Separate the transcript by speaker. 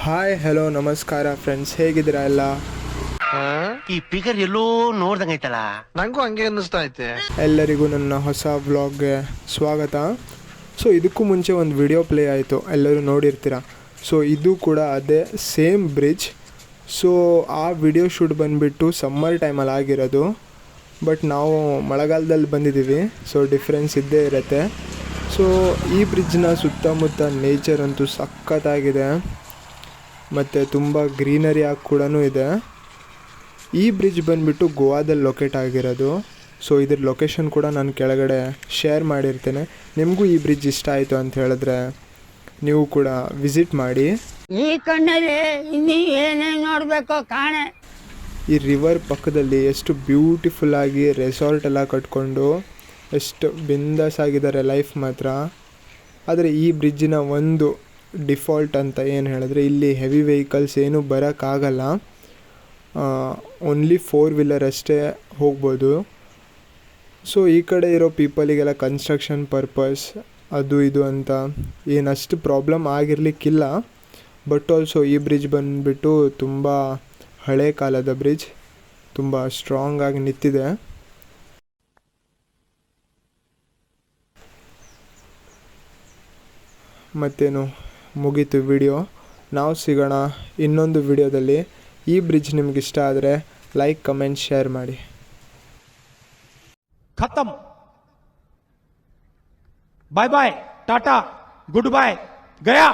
Speaker 1: Hi hello ನಮಸ್ಕಾರ friends, ಹೇಗಿದ್ದೀರಾ ಎಲ್ಲ?
Speaker 2: ಈ ಫಿಗರ್ ಎಲ್ಲೋ ನೋಡ್ದಂಗೈತಲ್ಲ.
Speaker 3: ನಂಗೂ ಹಂಗೆ ಅನ್ನಿಸ್ತಾ ಐತೆ.
Speaker 1: ಎಲ್ಲರಿಗೂ ನನ್ನ ಹೊಸ ವ್ಲಾಗ್ಗೆ ಸ್ವಾಗತ. ಸೊ ಇದಕ್ಕೂ ಮುಂಚೆ ಒಂದು ವಿಡಿಯೋ ಪ್ಲೇ ಆಯಿತು, ಎಲ್ಲರೂ ನೋಡಿರ್ತೀರ. ಸೊ ಇದು ಕೂಡ ಅದೇ ಸೇಮ್ ಬ್ರಿಡ್ಜ್. ಸೊ ಆ ವಿಡಿಯೋ ಶೂಟ್ ಬಂದುಬಿಟ್ಟು ಸಮ್ಮರ್ ಟೈಮಲ್ಲಿ ಆಗಿರೋದು, ಬಟ್ ನಾವು ಮಳೆಗಾಲದಲ್ಲಿ ಬಂದಿದ್ದೀವಿ. ಸೊ ಡಿಫ್ರೆನ್ಸ್ ಇದ್ದೇ ಇರುತ್ತೆ. ಸೊ ಈ ಬ್ರಿಡ್ಜ್ನ ಸುತ್ತಮುತ್ತ ನೇಚರ್ ಅಂತೂ ಸಖತ್ತಾಗಿದೆ ಮತ್ತು ತುಂಬ ಗ್ರೀನರಿ ಆಗಿ ಕೂಡ ಇದೆ. ಈ ಬ್ರಿಡ್ಜ್ ಬಂದುಬಿಟ್ಟು ಗೋವಾದಲ್ಲಿ ಲೊಕೇಟ್ ಆಗಿರೋದು. ಸೊ ಇದ್ರ ಲೊಕೇಶನ್ ಕೂಡ ನಾನು ಕೆಳಗಡೆ ಶೇರ್ ಮಾಡಿರ್ತೇನೆ. ನಿಮಗೂ ಈ ಬ್ರಿಡ್ಜ್ ಇಷ್ಟ ಆಯಿತು ಅಂತ ಹೇಳಿದ್ರೆ ನೀವು ಕೂಡ ವಿಸಿಟ್ ಮಾಡಿ.
Speaker 4: ಈ ಕಣ್ಣಲ್ಲಿ ಇನ್ನೂ ಏನೇನು ನೋಡಬೇಕು ಕಾಣೆ.
Speaker 1: ಈ ರಿವರ್ ಪಕ್ಕದಲ್ಲಿ ಎಷ್ಟು ಬ್ಯೂಟಿಫುಲ್ಲಾಗಿ ರೆಸಾರ್ಟ್ ಎಲ್ಲ ಕಟ್ಕೊಂಡು ಎಷ್ಟು ಬಿಂದಾಸ್ ಆಗಿದ್ದಾರೆ ಲೈಫ್ ಮಾತ್ರ. ಆದರೆ ಈ ಬ್ರಿಡ್ಜಿನ ಒಂದು ಡಿಫಾಲ್ಟ್ ಅಂತ ಏನು ಹೇಳಿದ್ರೆ, ಇಲ್ಲಿ ಹೆವಿ ವೆಹಿಕಲ್ಸ್ ಏನೂ ಬರೋಕ್ಕಾಗಲ್ಲ. ಓನ್ಲಿ 4 ವೀಲರ್ ಅಷ್ಟೇ ಹೋಗ್ಬೋದು. ಸೊ ಈ ಕಡೆ ಇರೋ ಪೀಪಲಿಗೆಲ್ಲ ಕನ್ಸ್ಟ್ರಕ್ಷನ್ ಪರ್ಪಸ್ ಅದು ಇದು ಅಂತ ಏನಷ್ಟು ಪ್ರಾಬ್ಲಮ್ ಆಗಿರಲಿಕ್ಕಿಲ್ಲ. ಬಟ್ ಆಲ್ಸೋ ಈ ಬ್ರಿಡ್ಜ್ ಬಂದುಬಿಟ್ಟು ತುಂಬ ಹಳೆ ಕಾಲದ ಬ್ರಿಡ್ಜ್, ತುಂಬ ಸ್ಟ್ರಾಂಗ್ ಆಗಿ ನಿಂತಿದೆ. ಮತ್ತೇನು, ಮುಗೀತು ವಿಡಿಯೋ. ನಾವು ಸಿಗೋಣ ಇನ್ನೊಂದು ವಿಡಿಯೋದಲ್ಲಿ. ಈ ಬ್ರಿಡ್ಜ್ ನಿಮ್ಗೆ ಇಷ್ಟ ಆದರೆ ಲೈಕ್, ಕಮೆಂಟ್, ಶೇರ್ ಮಾಡಿ.
Speaker 5: खत्म. Bye bye, ta ta, goodbye, गया.